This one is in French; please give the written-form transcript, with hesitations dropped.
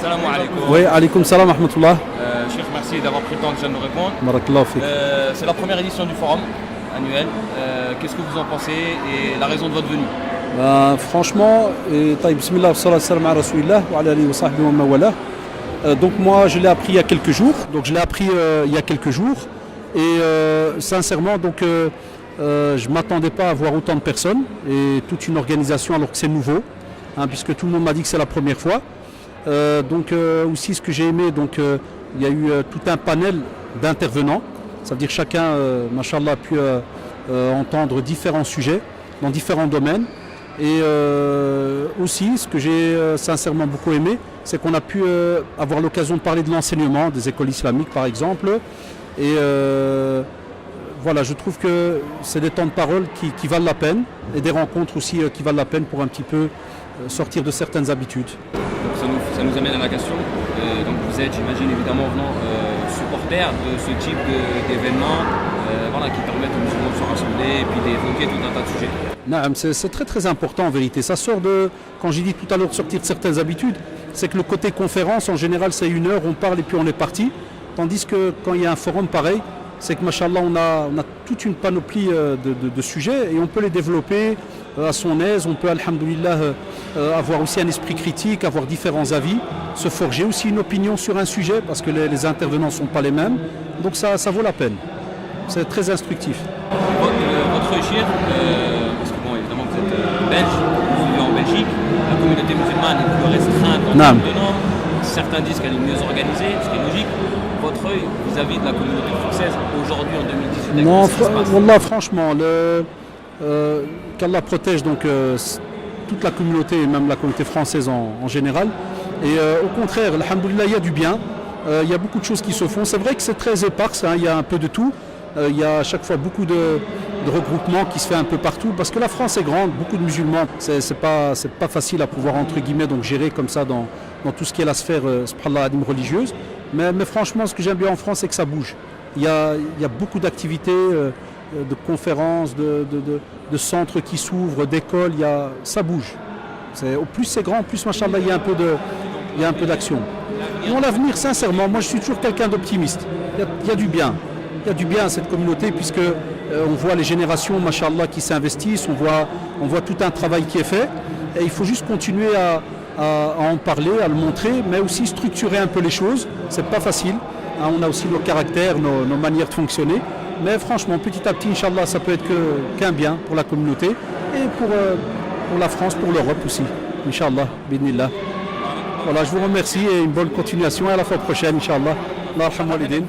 Salam alaikum. Oui, alaikum salam wa rahmatullah. Cheikh, merci d'avoir pris le temps déjà de nous répondre. Barakallahu fik. C'est la première édition du forum annuel. Qu'est-ce que vous en pensez et la raison de votre venue? Franchement, bismillah wa salatu salam ala rasulillah wa ala alihi wa sahbihi wa mawala. Donc moi je l'ai appris il y a quelques jours. Et sincèrement je ne m'attendais pas à voir autant de personnes et toute une organisation alors que c'est nouveau, puisque tout le monde m'a dit que c'est la première fois. Aussi ce que j'ai aimé, il y a eu tout un panel d'intervenants. Ça veut dire chacun, machallah, a pu entendre différents sujets dans différents domaines. Et aussi, ce que j'ai sincèrement beaucoup aimé, c'est qu'on a pu avoir l'occasion de parler de l'enseignement des écoles islamiques, par exemple. Et voilà, je trouve que c'est des temps de parole qui valent la peine et des rencontres aussi qui valent la peine pour un petit peu sortir de certaines habitudes. Donc ça nous amène à la question. Donc vous êtes, j'imagine, évidemment supporter de ce type d'événements qui permettent aux musulmans de se rassembler et puis d'évoquer tout un tas de sujets. C'est très très important en vérité. Ça sort de, quand j'ai dit tout à l'heure de sortir de certaines habitudes, c'est que le côté conférence en général c'est 1 heure, on parle et puis on est parti. Tandis que quand il y a un forum pareil, c'est que machallah on a toute une panoplie de sujets et on peut les développer à son aise. On peut alhamdoulilah avoir aussi un esprit critique, avoir différents avis, se forger aussi une opinion sur un sujet parce que les intervenants ne sont pas les mêmes. Donc ça vaut la peine. C'est très instructif. Votre shir, parce que bon, évidemment vous êtes belge, vous vivez en Belgique, la communauté musulmane est plus restreinte en termes de nombre. Certains disent qu'elle est mieux organisée, ce qui est logique. Votre œil vis-à-vis de la communauté française aujourd'hui en 2018? Non, wallah, franchement, qu'Allah protège toute la communauté et même la communauté française en général. Et au contraire, alhamdoulilah, il y a du bien. Il y a beaucoup de choses qui se font. C'est vrai que c'est très éparse, il y a un peu de tout. Il y a à chaque fois beaucoup de regroupements qui se fait un peu partout parce que la France est grande, beaucoup de musulmans. C'est pas facile à pouvoir entre guillemets gérer comme ça dans tout ce qui est la sphère religieuse. Mais franchement, ce que j'aime bien en France, c'est que ça bouge. Il y a beaucoup d'activités, de conférences, de centres qui s'ouvrent, d'écoles. Ça bouge. Au plus c'est grand, plus machallah, il y a un peu d'action. Dans l'avenir, sincèrement, moi je suis toujours quelqu'un d'optimiste. Il y a du bien. Il y a du bien à cette communauté puisque on voit les générations, machallah, qui s'investissent, on voit tout un travail qui est fait. Et il faut juste continuer à en parler, à le montrer, mais aussi structurer un peu les choses. C'est pas facile. On a aussi nos caractères, nos manières de fonctionner. Mais franchement, petit à petit, Inch'Allah, ça peut être qu'un bien pour la communauté et pour la France, pour l'Europe aussi. Inch'Allah, bidnillah. Voilà, je vous remercie et une bonne continuation. À la fois prochaine, Inch'Allah. Allah yarham walidin.